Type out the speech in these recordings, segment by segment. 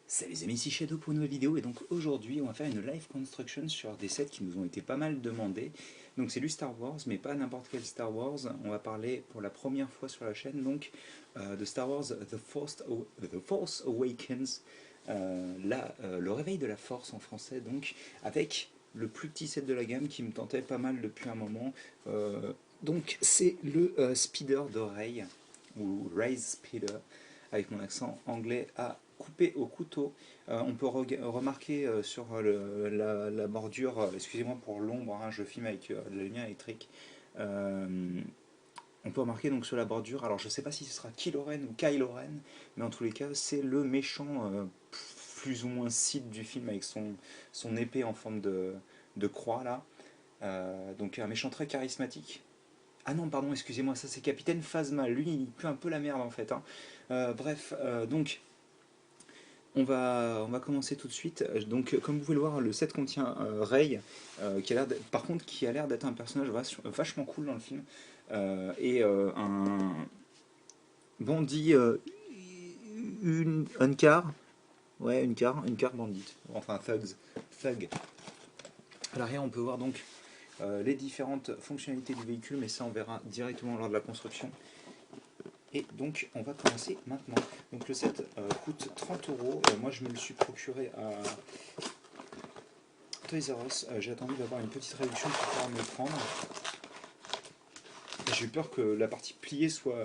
Salut les amis, ici Shadow pour une nouvelle vidéo et donc aujourd'hui on va faire une live construction sur des sets qui nous ont été pas mal demandés. Donc c'est du Star Wars mais pas n'importe quel Star Wars, on va parler pour la première fois sur la chaîne donc de Star Wars The Force Awakens, le réveil de la force en français donc, avec le plus petit set de la gamme qui me tentait pas mal depuis un moment. Donc c'est le Speeder de Rey, ou Rey's Speeder, avec mon accent anglais à couper au couteau. On peut remarquer sur la bordure, excusez-moi pour l'ombre, hein, je filme avec de la lumière électrique. On peut remarquer donc sur la bordure, alors je sais pas si ce sera Kylo Ren ou Kylo Ren, mais en tous les cas c'est le méchant plus ou moins Sith du film avec son épée en forme de croix là. Donc un méchant très charismatique. Ah non, pardon, excusez-moi, ça c'est Capitaine Phasma. Lui, il pue un peu la merde en fait, hein. Bref, donc on va commencer tout de suite. Donc, comme vous pouvez le voir, le set contient Rey, par contre, qui a l'air d'être un personnage vachement cool dans le film, et un bandit, une car, ouais, une car bandite, enfin thug. À l'arrière, on peut voir donc les différentes fonctionnalités du véhicule, mais ça on verra directement lors de la construction. Et donc on va commencer maintenant. Donc le set coûte 30 €. Moi je me le suis procuré à Toys R Us. J'ai attendu d'avoir une petite réduction pour pouvoir me le prendre. J'ai eu peur que la partie pliée soit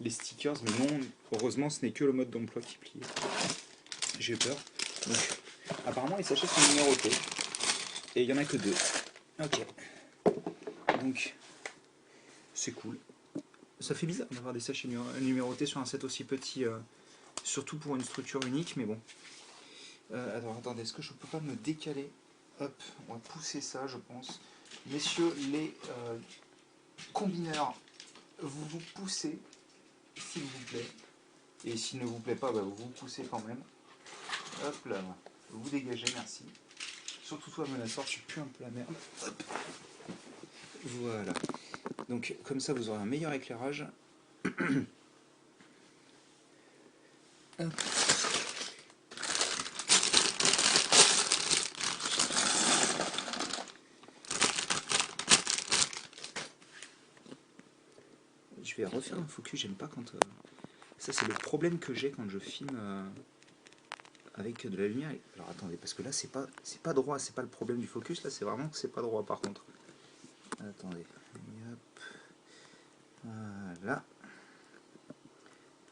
les stickers, mais non, heureusement ce n'est que le mode d'emploi qui plie. J'ai eu peur. Donc apparemment les sachets sont numérotés. Et il n'y en a que deux. Ok. Donc c'est cool. Ça fait bizarre d'avoir des sachets numérotés sur un set aussi petit, surtout pour une structure unique, mais bon. Alors attendez, est-ce que je peux pas me décaler? Hop, on va pousser ça, je pense. Messieurs les combineurs, vous vous poussez, s'il vous plaît. Et s'il ne vous plaît pas, bah, vous vous poussez quand même. Hop là, vous dégagez, merci. Surtout toi, Menaçor, tu pues un peu la merde. Hop. Voilà. Donc comme ça, vous aurez un meilleur éclairage. Hop. Je vais refaire un focus, j'aime pas quand... Ça c'est le problème que j'ai quand je filme avec de la lumière. Alors attendez, parce que là c'est pas droit, c'est pas le problème du focus, là c'est vraiment que c'est pas droit par contre. Attendez, hop. Voilà.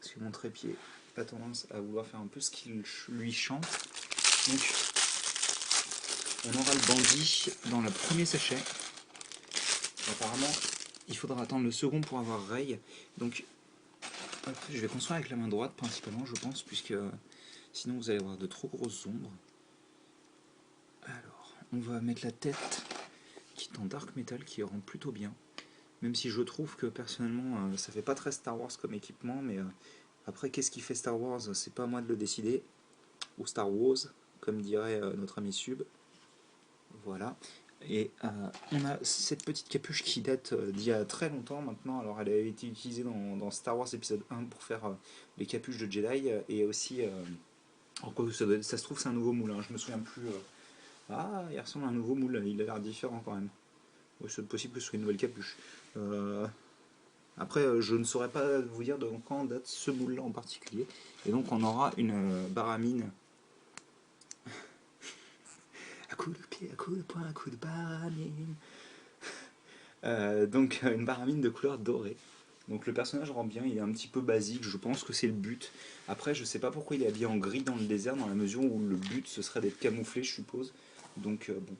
Parce que mon trépied a tendance à vouloir faire un peu ce qu'il lui chante. Donc on aura le bandit dans le premier sachet. Apparemment il faudra attendre le second pour avoir Rey. Donc hop, je vais construire avec la main droite principalement je pense, puisque sinon vous allez avoir de trop grosses ombres. Alors on va mettre la tête qui est en dark metal, qui rend plutôt bien. Même si je trouve que personnellement ça fait pas très Star Wars comme équipement, mais après qu'est-ce qui fait Star Wars, c'est pas à moi de le décider. Ou Star Wars, comme dirait notre ami Sub. Voilà. Et on a cette petite capuche qui date d'il y a très longtemps maintenant. Alors elle a été utilisée dans Star Wars épisode 1 pour faire les capuches de Jedi, et aussi ça se trouve c'est un nouveau moule, hein, je me souviens plus. Ah, il ressemble à un nouveau moule, il a l'air différent quand même. C'est possible que ce soit une nouvelle capuche. Après, je ne saurais pas vous dire de quand date ce moule-là en particulier. Et donc, on aura une baramine. À coup de pied, à coup de poing, à coup de baramine. Donc, une baramine de couleur dorée. Donc, le personnage rend bien, il est un petit peu basique, je pense que c'est le but. Après, je sais pas pourquoi il est habillé en gris dans le désert, dans la mesure où le but ce serait d'être camouflé, je suppose. Donc, bon.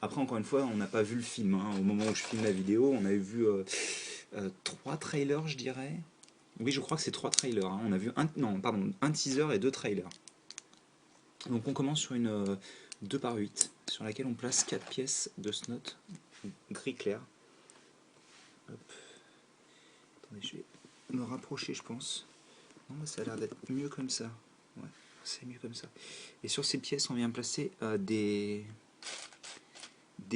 Après, encore une fois, on n'a pas vu le film, hein. Au moment où je filme la vidéo, on avait vu 3 trailers, je dirais. Oui, je crois que c'est 3 trailers, hein. On a vu un teaser et 2 trailers. Donc on commence sur une 2x8, sur laquelle on place 4 pièces de snot gris clair. Hop. Attendez, je vais me rapprocher, je pense. Non, mais ça a l'air d'être mieux comme ça. Ouais, c'est mieux comme ça. Et sur ces pièces, on vient placer des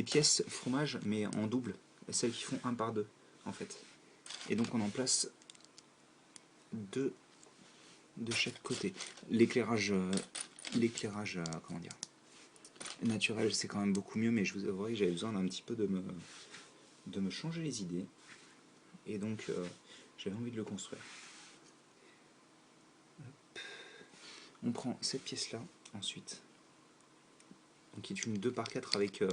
pièces fromage, mais en double. Celles qui font 1 par 2, en fait. Et donc on en place 2 de chaque côté. L'éclairage, comment dire, naturel, c'est quand même beaucoup mieux, mais je vous avouerai que j'avais besoin d'un petit peu de me changer les idées. Et donc, j'avais envie de le construire. Hop. On prend cette pièce-là, ensuite, donc, qui est une 2x4 avec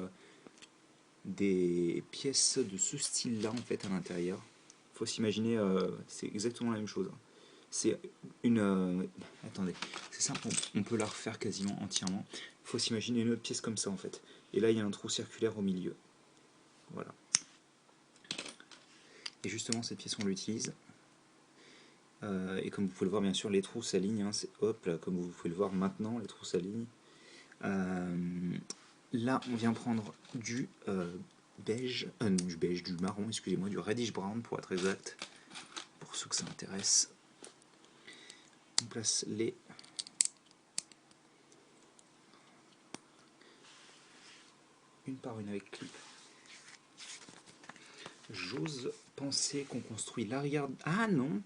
des pièces de ce style-là, en fait, à l'intérieur. Il faut s'imaginer, c'est exactement la même chose. C'est une... attendez, c'est simple, on peut la refaire quasiment entièrement. Il faut s'imaginer une autre pièce comme ça, en fait. Et là, il y a un trou circulaire au milieu. Voilà. Et justement, cette pièce, on l'utilise. Et comme vous pouvez le voir, bien sûr, les trous s'alignent. Hein, hop, là, comme vous pouvez le voir maintenant, les trous s'alignent. Là, on vient prendre du beige, du marron, excusez-moi, du reddish brown pour être exact, pour ceux que ça intéresse. On place les une par une avec clip. J'ose penser qu'on construit l'arrière... Ah non!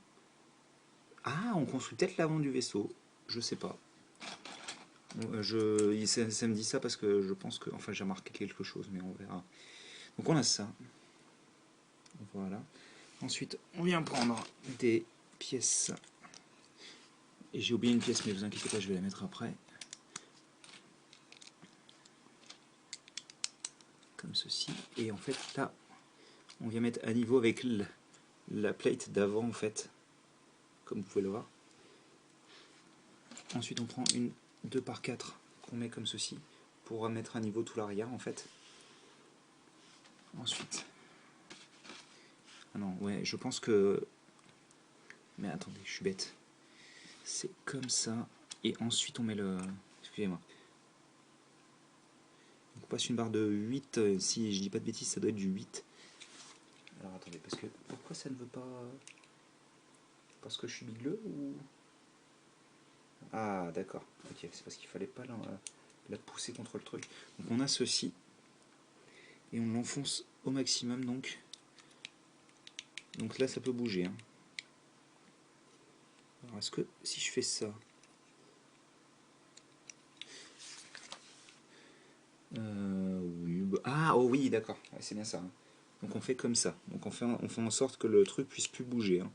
Ah, on construit peut-être l'avant du vaisseau. Je sais pas. Ça me dit ça parce que je pense que... Enfin, j'ai remarqué quelque chose, mais on verra. Donc on a ça. Voilà. Ensuite, on vient prendre des pièces. Et j'ai oublié une pièce, mais vous inquiétez pas, je vais la mettre après. Comme ceci. Et en fait, là, on vient mettre à niveau avec la plate d'avant, en fait. Comme vous pouvez le voir. Ensuite, on prend une 2x4 qu'on met comme ceci pour mettre à niveau tout l'arrière, en fait. Ensuite... Ah non, ouais, je pense que... Mais attendez, je suis bête. C'est comme ça. Et ensuite, on met le... Excusez-moi. On passe une barre de 8. Si je dis pas de bêtises, ça doit être du 8. Alors attendez, parce que... Pourquoi ça ne veut pas... Parce que je suis bigleux ou... Ah, d'accord. Ok, c'est parce qu'il fallait pas la pousser contre le truc. Donc on a ceci. Et on l'enfonce au maximum, donc. Donc là, ça peut bouger. Hein. Alors, est-ce que si je fais ça... oui, ah, oh oui, d'accord. Ouais, c'est bien ça. Hein. Donc on fait comme ça. Donc on fait en sorte que le truc puisse plus bouger. Hein.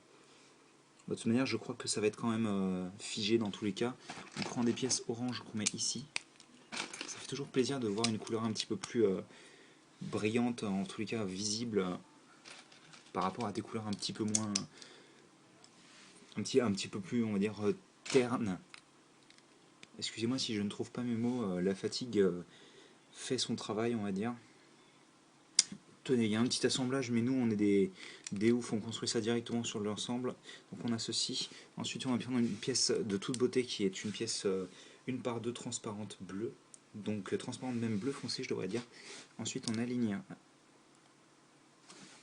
De toute manière, je crois que ça va être quand même figé dans tous les cas. On prend des pièces orange qu'on met ici. Ça fait toujours plaisir de voir une couleur un petit peu plus brillante, en tous les cas visible, par rapport à des couleurs un petit peu moins... un petit peu plus, on va dire, terne. Excusez-moi si je ne trouve pas mes mots, la fatigue fait son travail, on va dire. Tenez, il y a un petit assemblage, mais nous on est des oufs, on construit ça directement sur l'ensemble. Donc on a ceci. Ensuite on va prendre une pièce de toute beauté qui est une pièce 1x2 transparente bleue. Donc transparente même bleu foncé je devrais dire. Ensuite on aligne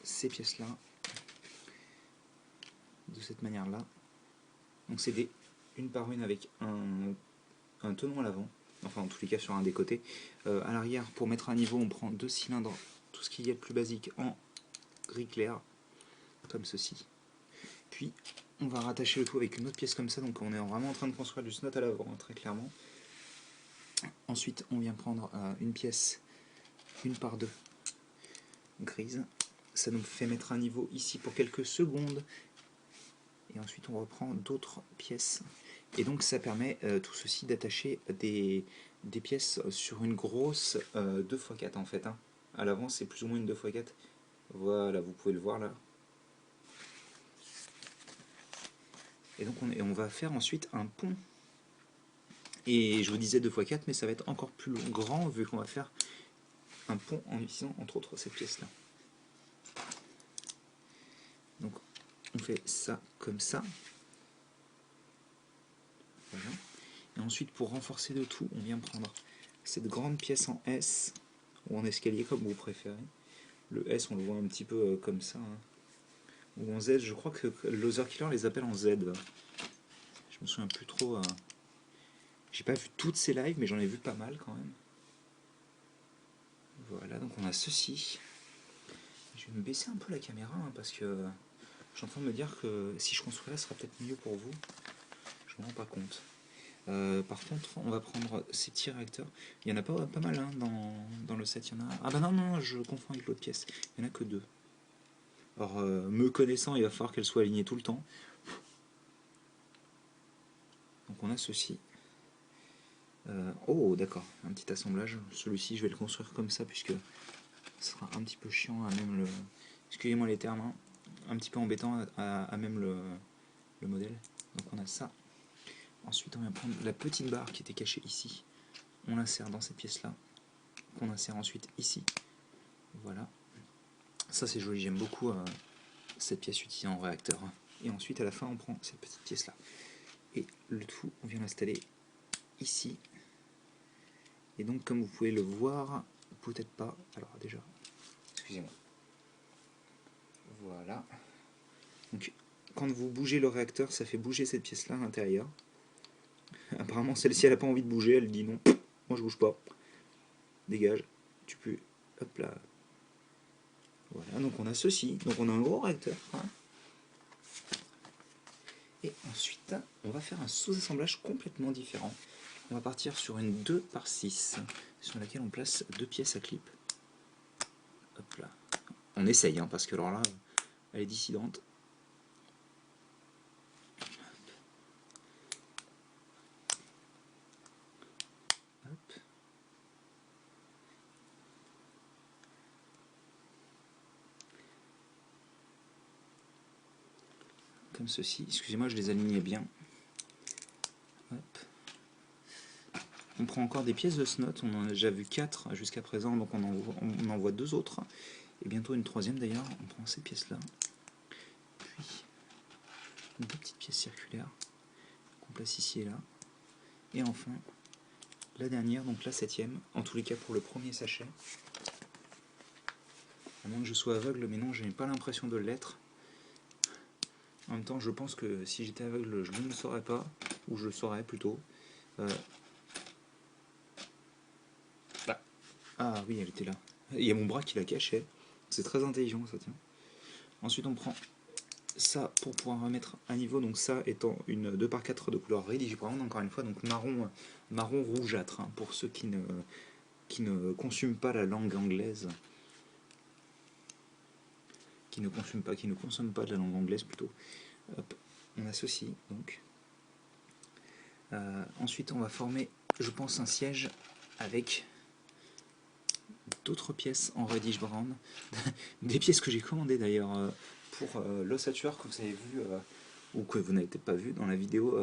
ces pièces là de cette manière là. Donc c'est des une par une avec un tenon à l'avant. Enfin en tous les cas sur un des côtés. À l'arrière pour mettre à niveau on prend 2 cylindres. Tout ce qui est le plus basique en gris clair, comme ceci. Puis on va rattacher le tout avec une autre pièce comme ça, donc on est vraiment en train de construire du snot à l'avant, hein, très clairement. Ensuite on vient prendre une pièce 1x2 grise, ça nous fait mettre un niveau ici pour quelques secondes, et ensuite on reprend d'autres pièces, et donc ça permet tout ceci d'attacher des pièces sur une grosse 2x4 en fait, hein. À l'avant c'est plus ou moins une 2x4, voilà, vous pouvez le voir là. Et donc on va faire ensuite un pont. Et je vous disais 2x4, mais ça va être encore plus grand vu qu'on va faire un pont en utilisant entre autres cette pièce là. Donc on fait ça comme ça. Voilà. Et ensuite pour renforcer le tout, on vient prendre cette grande pièce en S, ou en escalier comme vous préférez. Le S on le voit un petit peu comme ça. Hein. Ou en Z, je crois que Loser Killer les appelle en Z. Je me souviens plus trop. J'ai pas vu toutes ces lives, mais j'en ai vu pas mal quand même. Voilà, donc on a ceci. Je vais me baisser un peu la caméra hein, parce que je suis en train de me dire que si je construis là, ce sera peut-être mieux pour vous. Je me rends pas compte. Par contre, on va prendre ces petits réacteurs. Il y en a pas mal hein, dans le set. Il y en a... Ah bah non, je confonds avec l'autre pièce. Il n'y en a que 2. Alors, me connaissant, il va falloir qu'elles soient alignées tout le temps. Donc on a ceci. Oh d'accord, un petit assemblage. Celui-ci, je vais le construire comme ça, puisque ce sera un petit peu chiant à même le... Excusez-moi les termes, hein, un petit peu embêtant à même le modèle. Donc on a ça. Ensuite, on vient prendre la petite barre qui était cachée ici. On l'insère dans cette pièce-là, qu'on insère ensuite ici. Voilà. Ça, c'est joli, j'aime beaucoup cette pièce utilisée en réacteur. Et ensuite, à la fin, on prend cette petite pièce-là. Et le tout, on vient l'installer ici. Et donc, comme vous pouvez le voir, peut-être pas. Alors, déjà, excusez-moi. Voilà. Donc, quand vous bougez le réacteur, ça fait bouger cette pièce-là à l'intérieur. Apparemment, celle-ci, elle n'a pas envie de bouger. Elle dit non, moi je bouge pas. Dégage. Tu peux. Hop là. Voilà, donc on a ceci. Donc on a un gros réacteur. Hein. Et ensuite, on va faire un sous-assemblage complètement différent. On va partir sur une 2x6, sur laquelle on place 2 pièces à clip. Hop là. On essaye, hein, parce que alors là, elle est dissidente. Hop. Comme ceci. Excusez-moi, je les alignais bien. Hop. On prend encore des pièces de snot. On en a déjà vu 4 jusqu'à présent, donc on en voit 2 autres. Et bientôt une 3e d'ailleurs. On prend ces pièces-là. Puis, 2 petites pièces circulaires qu'on place ici et là. Et enfin, la dernière, donc la 7e, en tous les cas pour le premier sachet. À moins que je sois aveugle, mais non, je n'ai pas l'impression de l'être. En même temps, je pense que si j'étais aveugle, je ne le saurais pas, ou je le saurais plutôt. Ah oui, elle était là. Il y a mon bras qui la cachait. C'est très intelligent, ça tient. Ensuite, on prend ça pour pouvoir remettre à niveau. Donc ça étant une 2x4 de couleur Reddish Brown, encore une fois, donc marron rougeâtre, hein, pour ceux qui ne consument pas la langue anglaise. Qui ne consomment pas de la langue anglaise plutôt. Hop, on a ceci donc. Ensuite, on va former, je pense, un siège avec d'autres pièces en reddish brown, des pièces que j'ai commandées d'ailleurs pour l'ossature que vous avez vu ou que vous n'avez peut-être pas vu dans la vidéo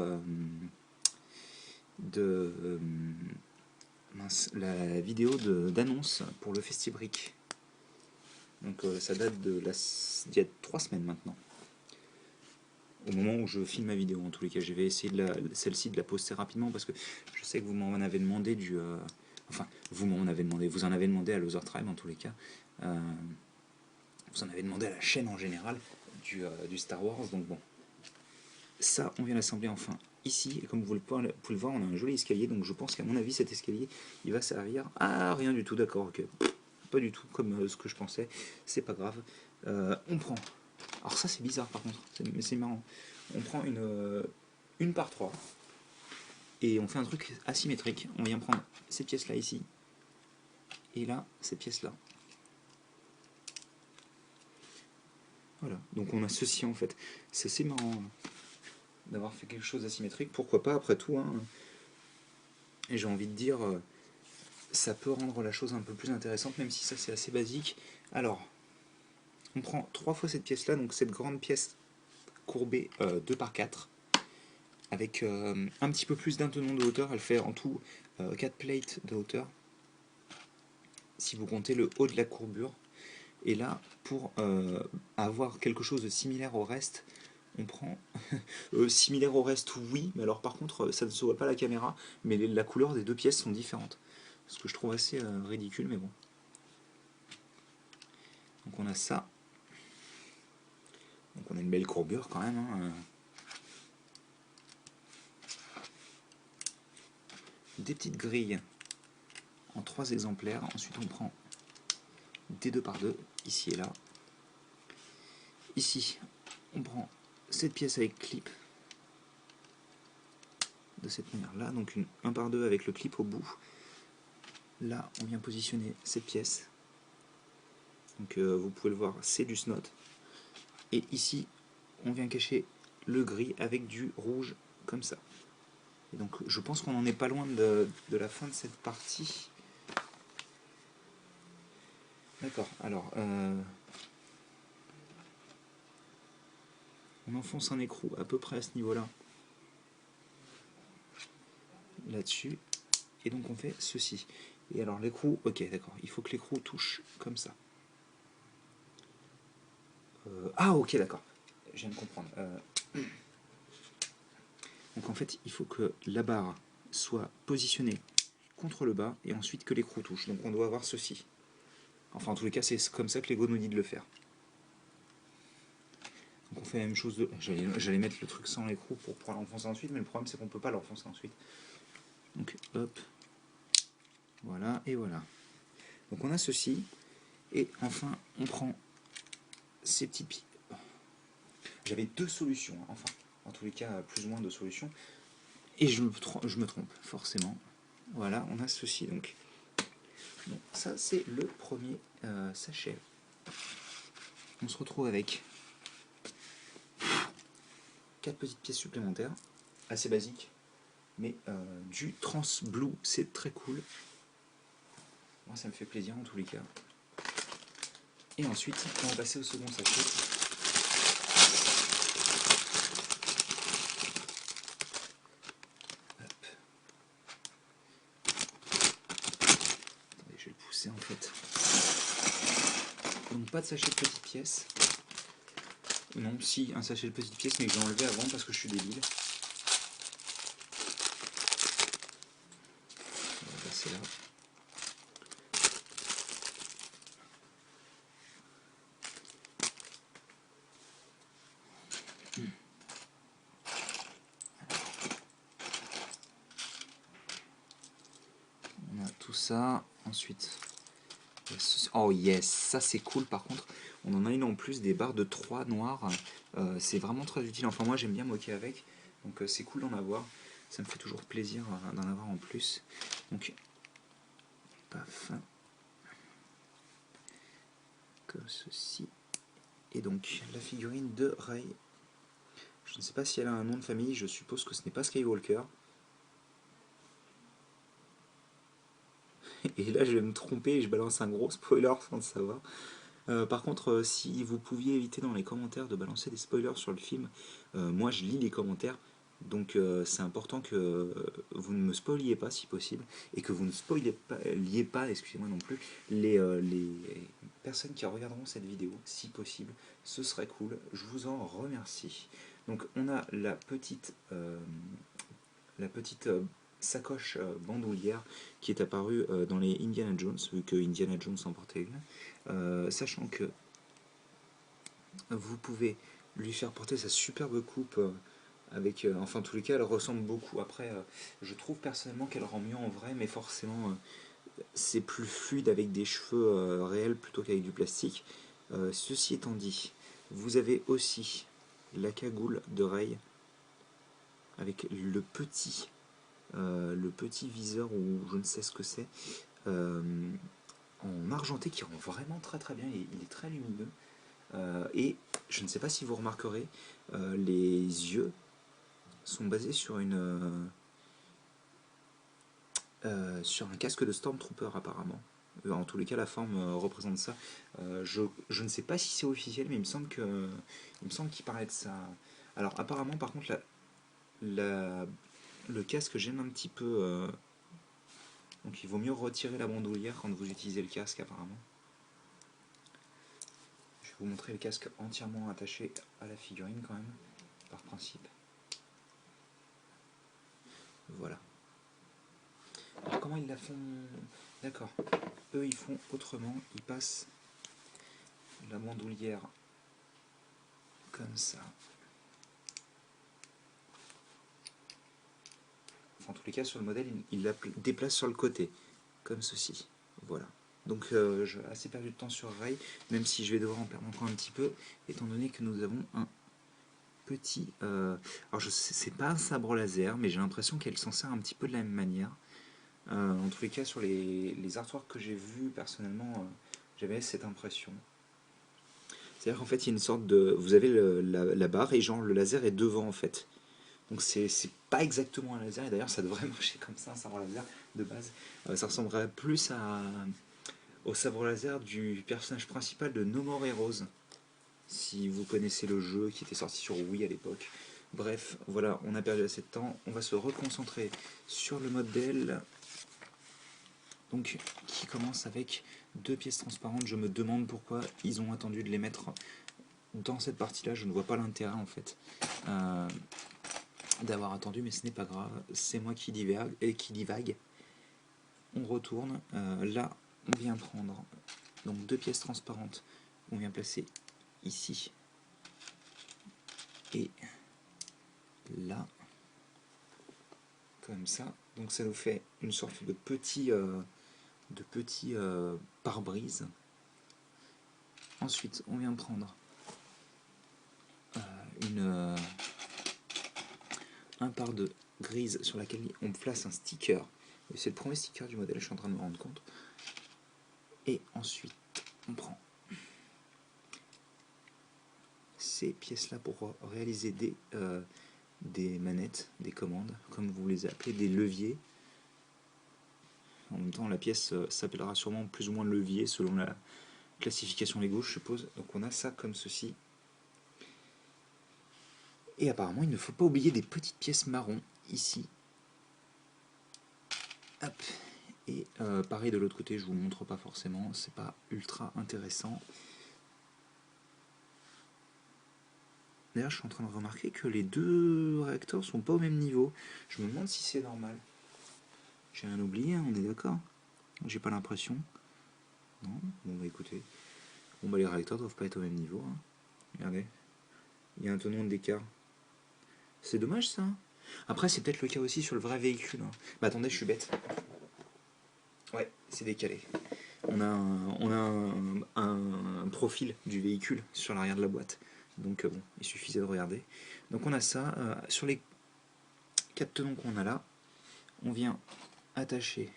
la vidéo d'annonce pour le Festibrick. Donc ça date d'il y a 3 semaines maintenant. Au moment où je filme ma vidéo, en tous les cas, je vais essayer celle-ci de la poster rapidement parce que je sais que vous m'en avez demandé vous en avez demandé à Loser Tribe en tous les cas. Vous en avez demandé à la chaîne en général du Star Wars, donc bon. Ça, on vient l'assembler enfin ici, et comme vous pouvez le voir, on a un joli escalier, donc je pense qu'à mon avis, cet escalier, il va servir à rien du tout, d'accord, ok. Pas du tout comme ce que je pensais, c'est pas grave. On prend... Alors ça c'est bizarre par contre, mais c'est marrant. On prend une par 3 et on fait un truc asymétrique. On vient prendre ces pièces là ici et là ces pièces là. Voilà, donc on a ceci en fait. C'est assez marrant d'avoir fait quelque chose d'asymétrique. Pourquoi pas après tout, hein. Et j'ai envie de dire, ça peut rendre la chose un peu plus intéressante, même si ça c'est assez basique. Alors, on prend 3 fois cette pièce là, donc cette grande pièce courbée 2x4 avec un petit peu plus d'un tenon de hauteur. Elle fait en tout 4 plates de hauteur si vous comptez le haut de la courbure. Et là, pour avoir quelque chose de similaire au reste, on prend similaire au reste, oui, mais alors par contre ça ne se voit pas à la caméra, mais la couleur des 2 pièces sont différentes, ce que je trouve assez ridicule, mais bon. Donc on a ça, donc on a une belle courbure quand même, hein. Des petites grilles en 3 exemplaires. Ensuite on prend des 2x2 ici et là. Ici on prend cette pièce avec clip. de cette manière-là, donc une 1 par 2 avec le clip au bout. Là, on vient positionner cette pièce. Donc vous pouvez le voir, c'est du snot. Et ici, on vient cacher le gris avec du rouge, comme ça. Et donc je pense qu'on n'en est pas loin de la fin de cette partie. D'accord, alors on enfonce un écrou à peu près à ce niveau-là, là-dessus, et donc on fait ceci. Et alors l'écrou, ok d'accord, il faut que l'écrou touche comme ça. Ah ok d'accord, je viens de comprendre. Donc en fait il faut que la barre soit positionnée contre le bas et ensuite que l'écrou touche. Donc on doit avoir ceci. Enfin en tous les cas c'est comme ça que Lego nous dit de le faire. Donc on fait la même chose de... J'allais mettre le truc sans l'écrou pour pouvoir l'enfoncer ensuite, mais le problème c'est qu'on ne peut pas l'enfoncer ensuite. Donc hop, voilà et voilà. Donc on a ceci, et enfin on prend ces petites pieds. J'avais deux solutions, hein. Enfin, en tous les cas plus ou moins deux solutions, et je me trompe, forcément. Voilà, on a ceci donc. Bon, ça c'est le premier sachet. On se retrouve avec 4 petites pièces supplémentaires, assez basiques, mais du Trans Blue, c'est très cool. Moi ça me fait plaisir en tous les cas. Et ensuite, on va passer au second sachet. Hop. Attendez, je vais le pousser en fait. Donc pas de sachet de petites pièces. Non, si, un sachet de petites pièces, mais que j'ai enlevé avant parce que je suis débile. On va passer là. On a tout ça. Ensuite, oh yes, ça c'est cool. Par contre, on en a une en plus, des barres de 3 noires. C'est vraiment très utile. Enfin, moi j'aime bien moquer avec. Donc c'est cool d'en avoir. Ça me fait toujours plaisir d'en avoir en plus. Donc, paf. Comme ceci. Et donc, la figurine de Rey. Je ne sais pas si elle a un nom de famille. Je suppose que ce n'est pas Skywalker. Et là je vais me tromper et je balance un gros spoiler sans le savoir. Par contre, si vous pouviez éviter dans les commentaires de balancer des spoilers sur le film, moi je lis les commentaires, donc c'est important que vous ne me spoiliez pas si possible, et que vous ne spoiliez pas, excusez-moi non plus, les personnes qui regarderont cette vidéo, si possible, ce serait cool, je vous en remercie. Donc on a la petite sacoche bandoulière qui est apparue dans les Indiana Jones, vu que Indiana Jones en portait une, sachant que vous pouvez lui faire porter sa superbe coupe avec, enfin en tous les cas elle ressemble beaucoup. Après je trouve personnellement qu'elle rend mieux en vrai, mais forcément c'est plus fluide avec des cheveux réels plutôt qu'avec du plastique. Ceci étant dit, vous avez aussi la cagoule de Rey avec le petit viseur, ou je ne sais ce que c'est, en argenté, qui rend vraiment très très bien. Il est très lumineux. Et je ne sais pas si vous remarquerez, les yeux sont basés sur sur un casque de Stormtrooper apparemment. En tous les cas, la forme représente ça. Je ne sais pas si c'est officiel, mais il me semble qu'il parlait de ça. Alors apparemment, par contre, le casque gêne un petit peu. Donc il vaut mieux retirer la bandoulière quand vous utilisez le casque apparemment. Je vais vous montrer le casque entièrement attaché à la figurine quand même, par principe. Voilà. Alors comment ils la font? D'accord. Eux ils font autrement, ils passent la bandoulière comme ça. Enfin, en tous les cas sur le modèle, ils la déplacent sur le côté, comme ceci. Voilà. Donc j'ai assez perdu de temps sur Rey, même si je vais devoir en perdre encore un petit peu, étant donné que nous avons un petit... alors c'est pas un sabre laser, mais j'ai l'impression qu'elle s'en sert un petit peu de la même manière. En tous les cas, sur les artworks que j'ai vus, personnellement, j'avais cette impression. C'est-à-dire qu'en fait, il y a une sorte de... Vous avez la barre et genre le laser est devant en fait. Donc c'est pas exactement un laser, et d'ailleurs ça devrait marcher comme ça, un sabre laser de base. Ça ressemblerait plus au sabre laser du personnage principal de No More Heroes, si vous connaissez le jeu qui était sorti sur Wii à l'époque. Bref, voilà, on a perdu assez de temps, on va se reconcentrer sur le modèle, donc qui commence avec 2 pièces transparentes. Je me demande pourquoi ils ont attendu de les mettre dans cette partie-là, je ne vois pas l'intérêt en fait. D'avoir attendu, mais ce n'est pas grave, c'est moi qui divague. On retourne, là on vient prendre donc 2 pièces transparentes, on vient placer ici et là, comme ça, donc ça nous fait une sorte de petit pare-brise. Ensuite on vient prendre un par deux grise sur laquelle on place un sticker. C'est le premier sticker du modèle, je suis en train de me rendre compte. Et ensuite, on prend ces pièces-là pour réaliser des manettes, des commandes, comme vous les appelez, des leviers. En même temps, la pièce s'appellera sûrement plus ou moins levier selon la classification Lego, je suppose. Donc on a ça comme ceci. Et apparemment, il ne faut pas oublier des petites pièces marron ici. Hop. Et pareil de l'autre côté, je vous montre pas forcément, c'est pas ultra intéressant. D'ailleurs, je suis en train de remarquer que les 2 réacteurs sont pas au même niveau. Je me demande si c'est normal. J'ai rien oublié, hein, on est d'accord? J'ai pas l'impression. Non? Bon bah écoutez. Bon bah les réacteurs doivent pas être au même niveau. Hein. Regardez. Il y a un tonneau d'écart. C'est dommage ça. Après c'est peut-être le cas aussi sur le vrai véhicule. Hein. Bah attendez, je suis bête. Ouais, c'est décalé. On a un profil du véhicule sur l'arrière de la boîte. Donc bon, il suffisait de regarder. Donc on a ça. Sur les 4 tenons qu'on a là, on vient attacher.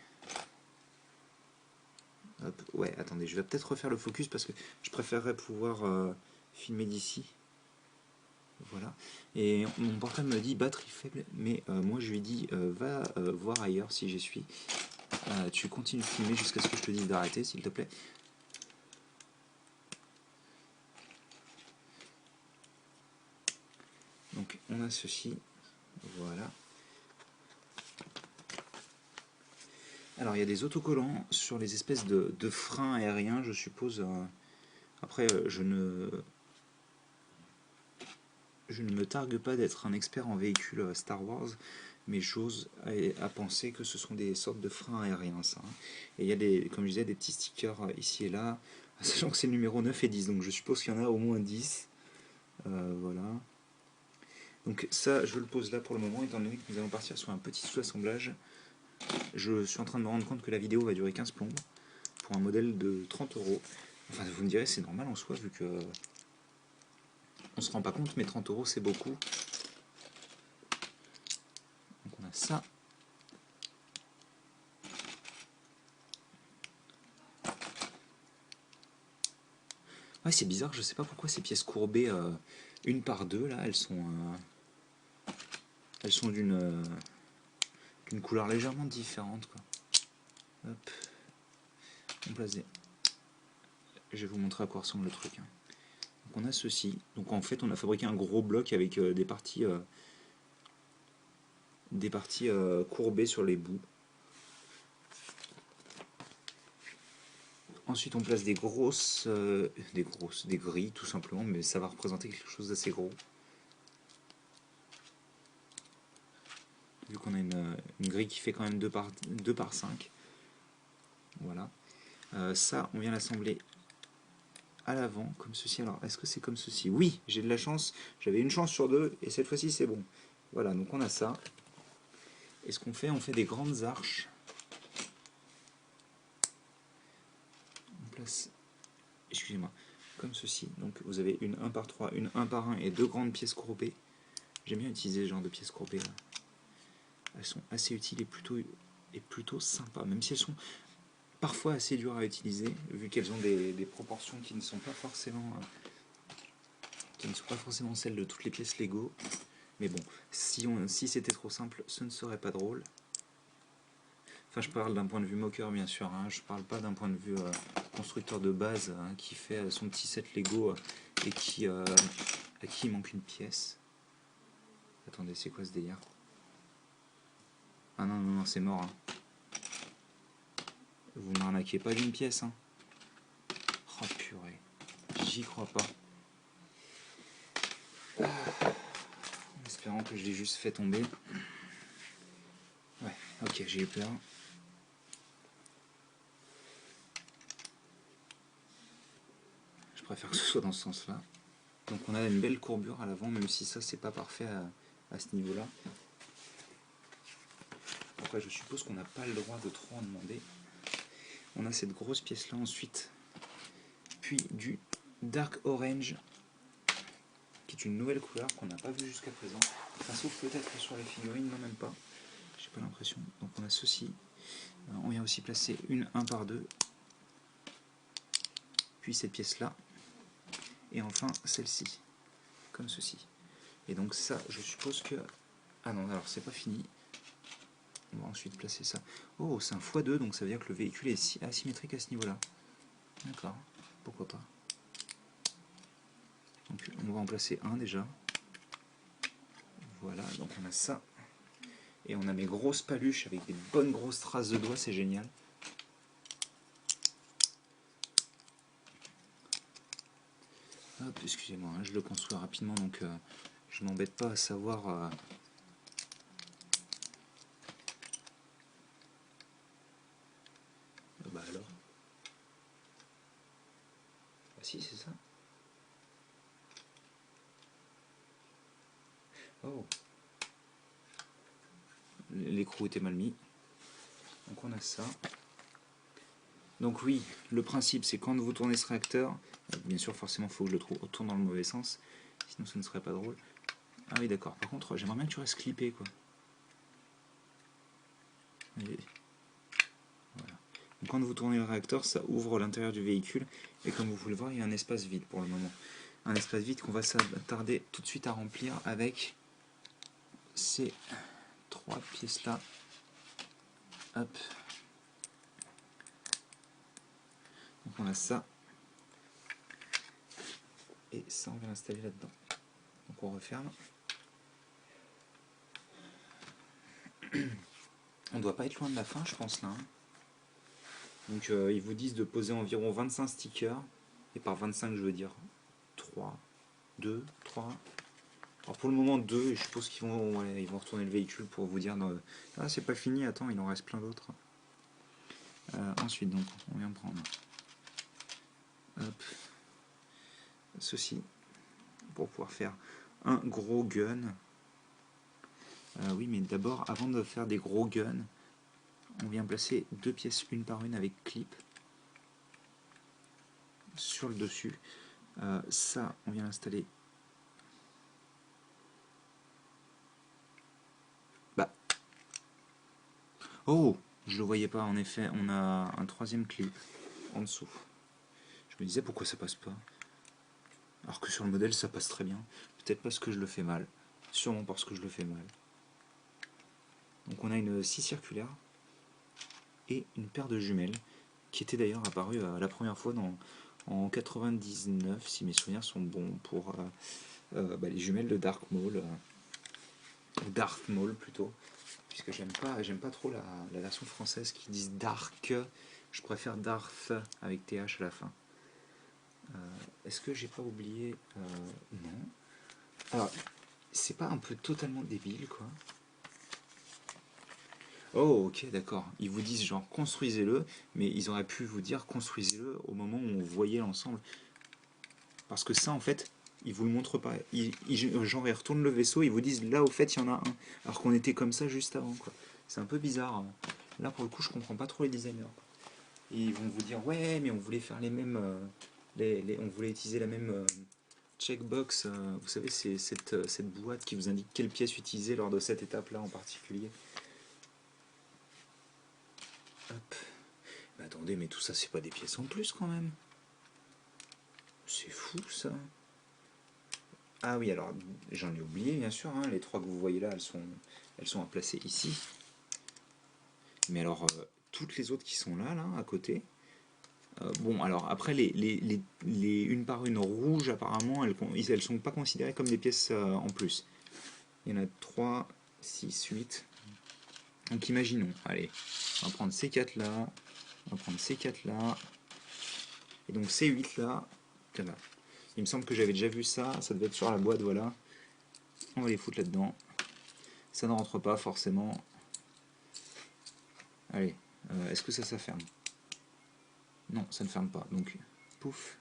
Hop, ouais, attendez, je vais peut-être refaire le focus parce que je préférerais pouvoir filmer d'ici. Voilà. Et mon portable me dit batterie faible, mais moi je lui dis va voir ailleurs si j'y suis. Tu continues de filmer jusqu'à ce que je te dise d'arrêter, s'il te plaît. Donc on a ceci, voilà. Alors il y a des autocollants sur les espèces de freins aériens, je suppose. Après, je ne me targue pas d'être un expert en véhicules Star Wars, mais j'ose à penser que ce sont des sortes de freins aériens, ça. Et il y a des, comme je disais, des petits stickers ici et là, sachant que c'est le numéro 9 et 10, donc je suppose qu'il y en a au moins 10. Voilà. Donc ça, je le pose là pour le moment, étant donné que nous allons partir sur un petit sous-assemblage. Je suis en train de me rendre compte que la vidéo va durer 15 plombes, pour un modèle de 30 euros. Enfin, vous me direz, c'est normal en soi, vu que on se rend pas compte, mais 30 euros c'est beaucoup. Donc on a ça. Ouais, c'est bizarre, je sais pas pourquoi ces pièces courbées, une par deux, là, elles sont d'une couleur légèrement différente, quoi. Hop. On place des... Je vais vous montrer à quoi ressemble le truc. Hein. Donc on a ceci. Donc en fait, on a fabriqué un gros bloc avec des parties courbées sur les bouts. Ensuite, on place des grilles tout simplement, mais ça va représenter quelque chose d'assez gros. Vu qu'on a une grille qui fait quand même 2 par 5. Voilà. Ça, on vient l'assembler à l'avant, comme ceci. Alors, est-ce que c'est comme ceci? Oui, j'ai de la chance. J'avais une chance sur 2, et cette fois-ci, c'est bon. Voilà, donc on a ça. Et ce qu'on fait, on fait des grandes arches. On place... Excusez-moi. comme ceci. Donc vous avez une 1 par 3, une 1 par 1 et deux grandes pièces courbées. J'aime bien utiliser ce genre de pièces courbées là. Elles sont assez utiles et plutôt sympas, même si elles sont parfois assez dures à utiliser, vu qu'elles ont des proportions qui ne sont pas forcément celles de toutes les pièces Lego. Mais bon, si c'était trop simple, ce ne serait pas drôle. Enfin, je parle d'un point de vue moqueur, bien sûr. Hein. Je parle pas d'un point de vue constructeur de base hein, qui fait son petit set Lego et à qui il manque une pièce. Attendez, c'est quoi ce délire? Ah non, non, non, c'est mort. Hein. Vous m'arnaquez pas d'une pièce. Hein. Oh purée, j'y crois pas. En espérant que je l'ai juste fait tomber. Ouais, ok, j'ai eu peur. Je préfère que ce soit dans ce sens-là. Donc on a une belle courbure à l'avant, même si ça c'est pas parfait à ce niveau-là. Après je suppose qu'on n'a pas le droit de trop en demander. On a cette grosse pièce-là ensuite. Puis du Dark Orange, qui est une nouvelle couleur qu'on n'a pas vue jusqu'à présent. Enfin, sauf peut-être sur les figurines, non même pas. J'ai pas l'impression. Donc on a ceci. On vient aussi placer une 1 par 2. Puis cette pièce-là. Et enfin celle-ci. Comme ceci. Et donc ça, je suppose que... Ah non, alors c'est pas fini. On va ensuite placer ça. Oh, c'est un x2, donc ça veut dire que le véhicule est asymétrique à ce niveau-là. D'accord, pourquoi pas. Donc on va en placer un déjà. Voilà, donc on a ça. Et on a mes grosses paluches avec des bonnes grosses traces de doigts, c'est génial. Hop, excusez-moi, hein, je le construis rapidement, donc je m'embête pas à savoir... Bah alors. Ah si, c'est ça. Oh. L'écrou était mal mis. Donc on a ça. Donc oui, le principe c'est quand vous tournez ce réacteur, bien sûr forcément il faut que je le tourne dans le mauvais sens, sinon ce ne serait pas drôle. Ah oui d'accord, par contre j'aimerais bien que tu restes clippé quoi. Et voilà. Donc, quand vous tournez le réacteur, ça ouvre l'intérieur du véhicule, et comme vous pouvez le voir, il y a un espace vide pour le moment. Un espace vide qu'on va s'attarder tout de suite à remplir avec ces trois pièces là. Hop. Donc on a ça. Et ça on vient l'installer là-dedans. Donc on referme. On ne doit pas être loin de la fin je pense là. Hein. Donc ils vous disent de poser environ 25 stickers. Et par 25 je veux dire 3, 2, 3. Alors pour le moment 2, et je suppose qu'ils vont, ils vont retourner le véhicule pour vous dire ah c'est pas fini, attends il en reste plein d'autres. Ensuite donc on vient prendre hop, ceci pour pouvoir faire un gros gun. Oui mais d'abord avant de faire des gros guns, on vient placer deux pièces une par une avec clip sur le dessus. Ça on vient l'installer. Bah oh, je le voyais pas en effet, on a un troisième clip en dessous. Je me disais pourquoi ça passe pas. Alors que sur le modèle ça passe très bien. Peut-être parce que je le fais mal. Sûrement parce que je le fais mal. Donc on a une scie circulaire et une paire de jumelles qui était d'ailleurs apparue la première fois en 99 si mes souvenirs sont bons pour les jumelles de Dark Maul. Darth Maul plutôt. Puisque j'aime pas trop la version française qui disent Dark. Je préfère Darth avec TH à la fin. Est-ce que j'ai pas oublié non. Alors, c'est pas un peu totalement débile, quoi. Oh, ok, d'accord. Ils vous disent genre construisez-le, mais ils auraient pu vous dire construisez-le au moment où on voyait l'ensemble. Parce que ça, en fait, ils vous le montrent pas. Genre, ils retournent le vaisseau, ils vous disent là, au fait, il y en a un. Alors qu'on était comme ça juste avant, quoi. C'est un peu bizarre. Là, pour le coup, je comprends pas trop les designers. Et ils vont vous dire ouais, mais on voulait faire les mêmes on voulait utiliser la même checkbox. Vous savez, c'est cette boîte qui vous indique quelle pièce utiliser lors de cette étape-là en particulier. Hop. Mais attendez, mais tout ça, c'est pas des pièces en plus quand même. C'est fou ça. Ah oui, alors j'en ai oublié bien sûr, hein, les 3 que vous voyez là, elles sont à placer ici. Mais alors, toutes les autres qui sont là, à côté. Bon, alors après, les une par une rouges, apparemment, elles sont pas considérées comme des pièces en plus. Il y en a 3, 6, 8. Donc imaginons, allez, on va prendre ces 4 là, on va prendre ces 4 là, et donc ces 8 là, voilà. Il me semble que j'avais déjà vu ça, ça devait être sur la boîte, voilà. On va les foutre là-dedans. Ça ne rentre pas forcément. Allez, est-ce que ça ferme? Non, ça ne ferme pas, donc pouf.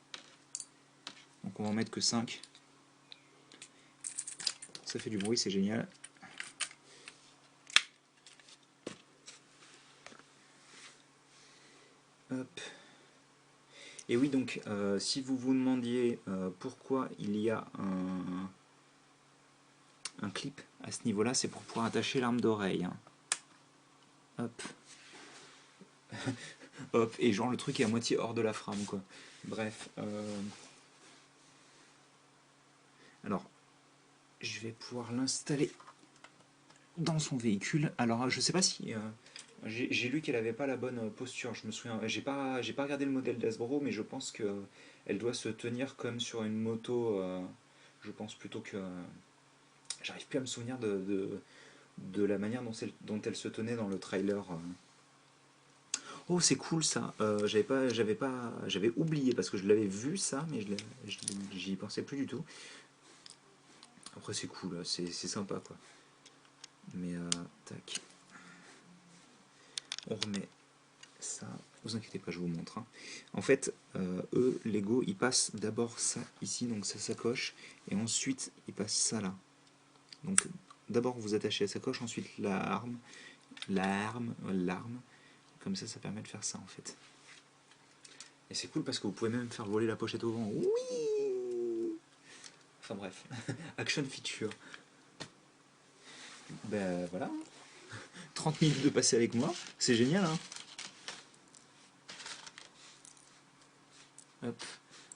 Donc on va en mettre que 5. Ça fait du bruit, c'est génial. Hop. Et oui, donc, si vous vous demandiez pourquoi il y a un clip à ce niveau-là, c'est pour pouvoir attacher l'arme d'oreille. Hein. Hop. Hop, et genre le truc est à moitié hors de la frame, quoi. Bref. Alors, je vais pouvoir l'installer dans son véhicule. Alors, je sais pas si... j'ai lu qu'elle avait pas la bonne posture, je me souviens. J'ai pas regardé le modèle d'Hasbro, mais je pense que elle doit se tenir comme sur une moto. Je pense plutôt que... J'arrive plus à me souvenir de la manière dont elle se tenait dans le trailer. Oh, c'est cool ça. J'avais oublié parce que je l'avais vu ça, mais j'y pensais plus du tout. Après, c'est cool, c'est sympa quoi. Mais tac. On remet ça. Vous inquiétez pas, je vous montre. Hein. En fait, eux, Lego, ils passent d'abord ça ici, donc sa sacoche, et ensuite ils passent ça là. Donc d'abord vous attachez la sacoche, ensuite l'arme, comme ça permet de faire ça en fait. Et c'est cool parce que vous pouvez même faire voler la pochette au vent. Oui. Enfin bref, action feature. Ben voilà, 30 minutes de passer avec moi, c'est génial hein. Hop.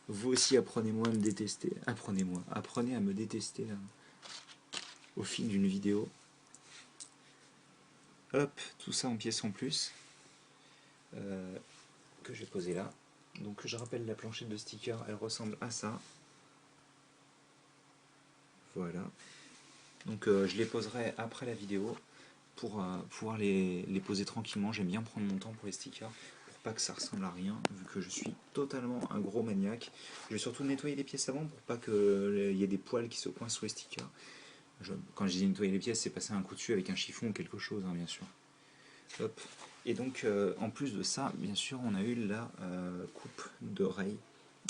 Vous aussi apprenez-moi à me détester. Apprenez à me détester là, au fil d'une vidéo. Hop, tout ça en pièces en plus. Que je vais poser là. Donc je rappelle la planchette de stickers, elle ressemble à ça. Voilà. Donc je les poserai après la vidéo pour pouvoir les poser tranquillement. J'aime bien prendre mon temps pour les stickers pour pas que ça ressemble à rien, vu que je suis totalement un gros maniaque. Je vais surtout nettoyer les pièces avant pour pas qu'il y ait des poils qui se coincent sur les stickers. Quand je dis nettoyer les pièces, c'est passer un coup dessus avec un chiffon ou quelque chose, hein, bien sûr. Hop. Et donc, en plus de ça, bien sûr, on a eu la coupe d'oreille,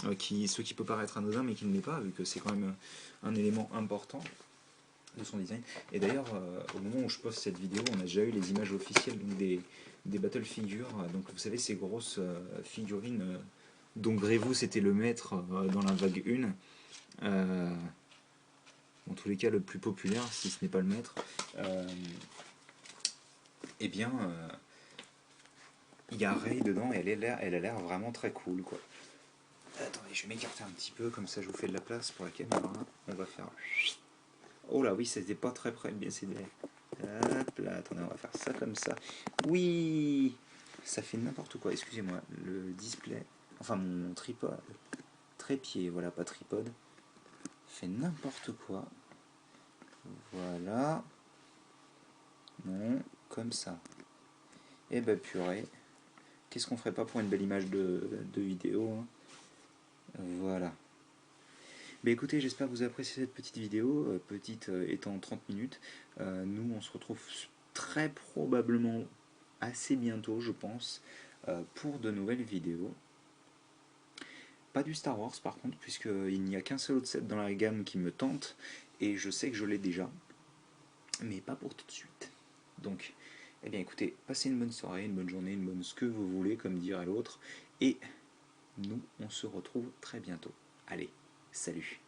ce qui peut paraître anodin, mais qui ne l'est pas, vu que c'est quand même un élément important de son design. Et d'ailleurs, au moment où je poste cette vidéo, on a déjà eu les images officielles donc des Battle Figures. Donc, vous savez, ces grosses figurines dont Grévous c'était le maître dans la vague 1. En tous les cas, le plus populaire, si ce n'est pas le maître. Eh bien... il y a Rey dedans et elle a l'air vraiment très cool quoi. Attendez, je vais m'écarter un petit peu, comme ça je vous fais de la place pour la caméra. On va faire... Oh là oui, c'était pas très près, bien c'est des... Hop là, attendez, on va faire ça comme ça. Oui. Ça fait n'importe quoi, excusez-moi. Le display, enfin mon tripod, trépied, voilà, pas tripode, fait n'importe quoi. Voilà. Non, comme ça. Et bah purée. Qu'est-ce qu'on ferait pas pour une belle image de vidéo hein. Voilà. Bah écoutez, j'espère que vous avez apprécié cette petite vidéo, petite étant 30 minutes. Nous, on se retrouve très probablement assez bientôt, je pense, pour de nouvelles vidéos. Pas du Star Wars par contre, puisqu'il n'y a qu'un seul autre set dans la gamme qui me tente, et je sais que je l'ai déjà, mais pas pour tout de suite. Donc, eh bien écoutez, passez une bonne soirée, une bonne journée, une bonne ce que vous voulez, comme dirait l'autre, et Nous, on se retrouve très bientôt. Allez, salut!